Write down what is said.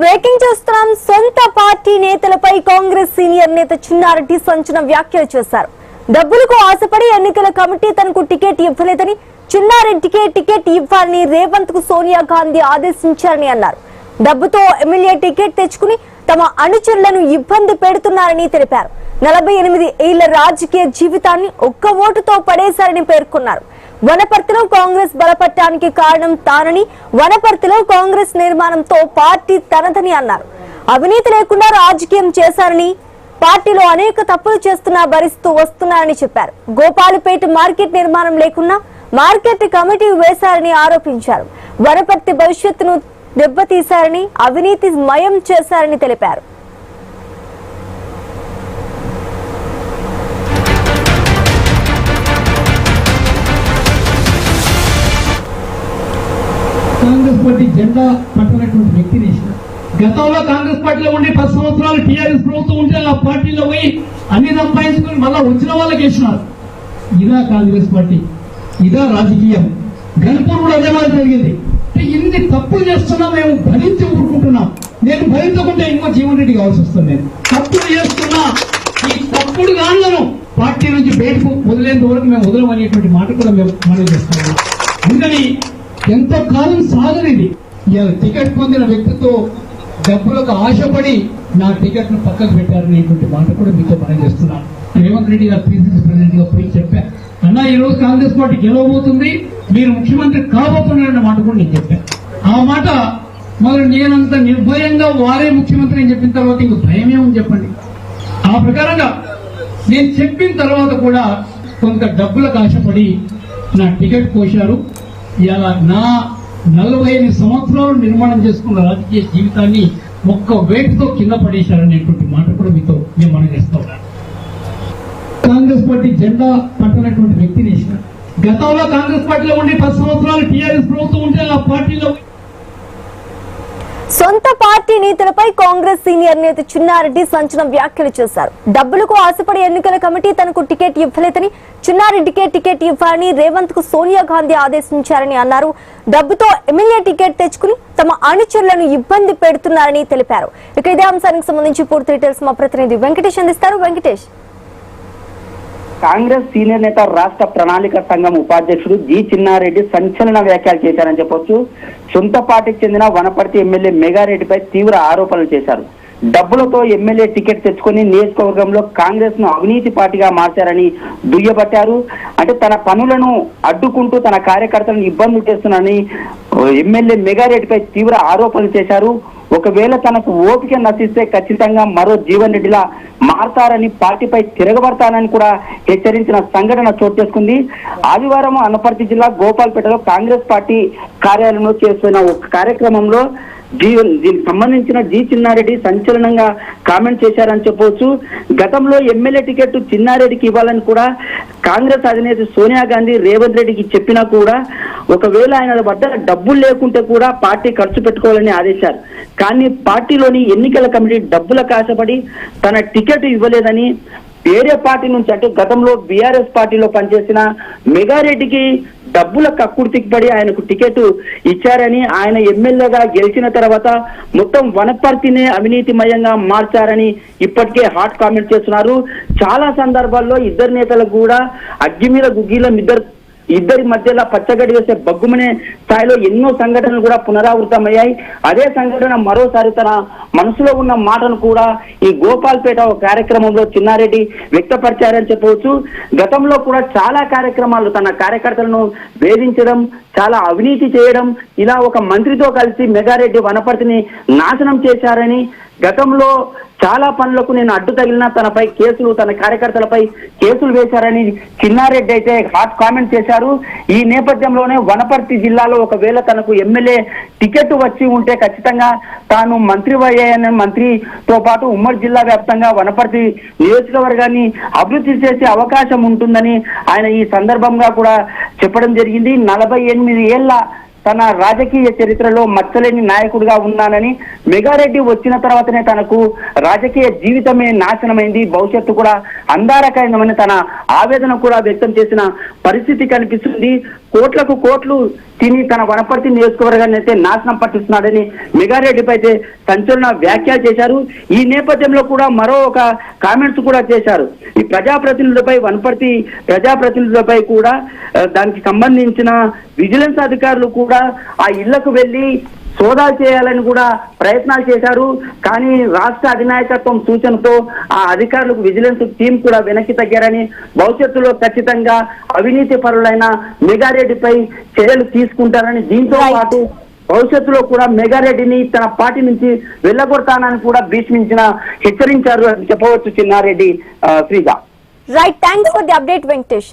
Breaking చూస్తున్నాం. సొంత party నేతలపై కాంగ్రెస్ సీనియర్ నేత చిన్నారెడ్డి సంచలన వ్యాఖ్యలు చేశారు. డబ్బులకు ఆశపడి ఎన్నికల కమిటీ తనకు టికెట్ ఇవ్వలేదని, చిన్నారెడ్డికే టికెట్ ఇవ్వాలని రేవంత్ కు సోనియా గాంధీ ఆదేశించారని అన్నారు. డబ్బుతో ఎమ్మెల్యే టికెట్ తెచ్చుకుని తమ అనుచరులను ఇబ్బంది పెడుతున్నారని తెలిపారు. 48 ఏళ్ల రాజకీయ జీవితాన్ని ఒక్క ఓటుతో పడేశారని పేర్కొన్నారు. వనపర్తిలో కాంగ్రెస్ బలపడటానికి కారణం తానని, వనపర్తిలో కాంగ్రెస్ నిర్మాణంతో పార్టీ తనదని అన్నారు. అవినీతి లేకుండా రాజకీయం చేశారని, పార్టీలో అనేక తప్పులు చేస్తున్నా భరిస్తూ వస్తున్నారని చెప్పారు. గోపాలపేట మార్కెట్ నిర్మాణం లేకున్నా మార్కెట్ కమిటీ వేశారని ఆరోపించారు. వనపర్తి భవిష్యత్తును దెబ్బతీశారని, అవినీతి మయం చేశారని తెలిపారు. కాంగ్రెస్ పార్టీ జెండా పట్టినటువంటి వ్యక్తిని గతంలో కాంగ్రెస్ పార్టీలో ఉండి 10 సంవత్సరాలు టీఆర్ఎస్ ప్రభుత్వం ఉంటే ఆ పార్టీలో పోయి అన్ని సంపాదించుకుని మళ్ళా వచ్చిన వాళ్ళకి వేసినారు. ఇదా కాంగ్రెస్ పార్టీ, ఇదా రాజకీయం. గణపూర్ కూడా అదే மாதிரி జరిగింది. ఇన్ని తప్పులు చేస్తున్నా మేము భరించి ఊరుకుంటున్నాం. నేను భరించకుంటే ఇంకో జీవన్ రెడ్డి కావాల్సి వస్తుంది. నేను తప్పులు చేస్తున్నా, ఈ తప్పుడు గాళ్లను పార్టీ నుంచి బయటకు వదిలేంత వరకు మేము వదలమనేటువంటి మాట కూడా మేము మనం చేస్తున్నాం. అందుకని ఎంతో కాలం సాగనిది. టికెట్ పొందిన వ్యక్తితో డబ్బులకు ఆశపడి నా టికెట్ ను పక్కకు పెట్టారనేటువంటి మాట కూడా మీతో మనం చేస్తున్నాను. రేవంత్ రెడ్డి గారు పిసిసి ప్రెసిడెంట్ గా పోయి చెప్పా, అన్నా ఈ రోజు కాంగ్రెస్ పార్టీ గెలవబోతుంది, మీరు ముఖ్యమంత్రి కాబోతున్నారన్న మాట కూడా నేను చెప్పాను. ఆ మాట మరి నేనంత నిర్భయంగా వారే ముఖ్యమంత్రి అని చెప్పిన తర్వాత ఇంక భయమేమని చెప్పండి. ఆ ప్రకారంగా నేను చెప్పిన తర్వాత కూడా కొంత డబ్బులకు ఆశపడి నా టికెట్ కోశారు. ఇలా నా 48 సంవత్సరాలు నిర్మాణం చేసుకున్న రాజకీయ జీవితాన్ని ఒక్క వేటుతో కింద పడేశారనేటువంటి మాట కూడా మీతో నేను మనం చేస్తా ఉన్నాను. కాంగ్రెస్ పార్టీ జెండా పట్టినటువంటి వ్యక్తిని గతంలో కాంగ్రెస్ పార్టీలో ఉండి 10 సంవత్సరాలు టీఆర్ఎస్ ప్రభుత్వం ఉంటే ఆ పార్టీలో సొంత పార్టీ నేతలపై కాంగ్రెస్ సీనియర్ నేత చిన్నారెడ్డి సంచలన వ్యాఖ్యలు చేశారు. డబ్బులకు ఆశపడి ఎన్నికల కమిటీ తనకు టికెట్ ఇవ్వలేదని, చిన్నారెడ్డికే టికెట్ ఇవ్వాలని రేవంత్ కు సోనియా గాంధీ ఆదేశించారని అన్నారు. డబ్బుతో ఎమ్మెల్యే టికెట్ తెచ్చుకుని తమ అనుచరులను ఇబ్బంది పెడుతున్నారని తెలిపారు. ఇక ఇదే అంశానికి సంబంధించి పూర్తి డీటెయిల్స్ మా ప్రతినిధి వెంకటేష్ అందిస్తారు. వెంకటేష్, కాంగ్రెస్ సీనియర్ నేత రాష్ట్ర ప్రణాళిక సంఘం ఉపాధ్యక్షుడు జి చిన్నారెడ్డి సంచలన వ్యాఖ్యలు చేశారని చెప్పొచ్చు. సొంత పార్టీకి చెందిన వనపర్తి ఎమ్మెల్యే మెగారెడ్డిపై తీవ్ర ఆరోపణలు చేశారు. డబ్బులతో ఎమ్మెల్యే టికెట్ తెచ్చుకుని నియోజకవర్గంలో కాంగ్రెస్ ను అవినీతి పార్టీగా మార్చారని దుయ్యబట్టారు. అంటే తన పనులను అడ్డుకుంటూ తన కార్యకర్తలను ఇబ్బందులు చేస్తున్నారని ఎమ్మెల్యే మెగారెడ్డిపై తీవ్ర ఆరోపణలు చేశారు. ఒకవేళ తనకు ఓపిక నశిస్తే ఖచ్చితంగా మరో జీవన్ రెడ్డిలా మారతారని, పార్టీపై తిరగబడతానని కూడా హెచ్చరించిన సంఘటన చోటు చేసుకుంది. ఆదివారం అనపర్తి జిల్లా గోపాల్పేటలో కాంగ్రెస్ పార్టీ కార్యాలయంలో చేస్తున్న ఒక కార్యక్రమంలో దీనికి సంబంధించిన జి చిన్నారెడ్డి సంచలనంగా కామెంట్ చేశారని చెప్పవచ్చు. గతంలో ఎమ్మెల్యే టికెట్ చిన్నారెడ్డికి ఇవ్వాలని కూడా కాంగ్రెస్ అధినేత సోనియా గాంధీ రేవంత్ రెడ్డికి చెప్పినా కూడా ఒకవేళ ఆయన వద్ద డబ్బులు లేకుంటే కూడా పార్టీ ఖర్చు పెట్టుకోవాలని ఆదేశారు. కానీ పార్టీలోని ఎన్నికల కమిటీ డబ్బులకు ఆశపడి తన టికెట్ ఇవ్వలేదని, వేరే పార్టీ నుంచి అంటే గతంలో బీఆర్ఎస్ పార్టీలో పనిచేసిన మెగారెడ్డికి డబ్బుల కక్కుర్తికి పడి ఆయనకు టికెట్ ఇచ్చారని, ఆయన ఎమ్మెల్యేగా గెలిచిన తర్వాత మొత్తం వనపర్తినే అవినీతిమయంగా మార్చారని ఇప్పటికే హాట్ కామెంట్ చేస్తున్నారు. చాలా సందర్భాల్లో ఇద్దరు నేతలకు కూడా అగ్గి మీద గుగ్గిలం ఇద్దరి మధ్యలో పచ్చగడ్డి వేసే బగ్గుమనే స్థాయిలో ఎన్నో సంఘటనలు కూడా పునరావృతమయ్యాయి. అదే సంఘటన మరోసారి తన మనసులో ఉన్న మాటను కూడా ఈ గోపాల్పేట కార్యక్రమంలో చిన్నారెడ్డి వ్యక్తపరిచారని చెప్పవచ్చు. గతంలో కూడా చాలా కార్యక్రమాలు తన కార్యకర్తలను వేధించడం, చాలా అవినీతి చేయడం, ఇలా ఒక మంత్రితో కలిసి మెగారెడ్డి వనపర్తిని నాశనం చేశారని, గతంలో చాలా పనులకు నేను అడ్డు తగిలినా తనపై కేసులు, తన కార్యకర్తలపై కేసులు వేశారని చిన్నారెడ్డి అయితే హాట్ కామెంట్ చేశారు. ఈ నేపథ్యంలోనే వనపర్తి జిల్లాలో ఒకవేళ తనకు ఎమ్మెల్యే టికెట్ వచ్చి ఉంటే ఖచ్చితంగా తాను మంత్రితో పాటు ఉమ్మడి జిల్లా వ్యాప్తంగా వనపర్తి నియోజకవర్గాన్ని అభివృద్ధి చేసే అవకాశం ఉంటుందని ఆయన ఈ సందర్భంగా కూడా చెప్పడం జరిగింది. 48 ఏళ్ల తన రాజకీయ చరిత్రలో మచ్చలేని నాయకుడిగా ఉన్నానని, మెగారెడ్డి వచ్చిన తర్వాతనే తనకు రాజకీయ జీవితమే నాశనమైంది, భవిష్యత్తు కూడా అంధారకరమని తన ఆవేదన కూడా వ్యక్తం చేసిన పరిస్థితి కనిపిస్తుంది. కోట్లకు కోట్లు తిని తన వనపర్తి నియోజకవర్గాన్ని అయితే నాశనం పట్టిస్తున్నాడని మెగారెడ్డిపై అయితే సంచలన వ్యాఖ్యలు చేశారు. ఈ నేపథ్యంలో కూడా మరో ఒక కామెంట్స్ కూడా చేశారు. ఈ ప్రజాప్రతినిధులపై వనపర్తి ప్రజాప్రతినిధులపై కూడా దానికి సంబంధించిన విజిలెన్స్ అధికారులు కూడా ఆ ఇళ్లకు వెళ్లి సోదాలు చేయాలని కూడా ప్రయత్నాలు చేశారు. కానీ రాష్ట్ర అధినాయకత్వం సూచనతో ఆ అధికారులకు విజిలెన్స్ టీం కూడా వెనక్కి తగ్గారని, భవిష్యత్తులో ఖచ్చితంగా అవినీతి పరులైన మెగారెడ్డిపై చర్యలు తీసుకుంటారని, దీంతో పాటు భవిష్యత్తులో కూడా మెగారెడ్డిని తన పార్టీ నుంచి వెళ్ళగొడతానని కూడా హెచ్చరించారు అని చెప్పవచ్చు. Chinna Reddy Sreeja. Right, thanks for the update Venkatesh.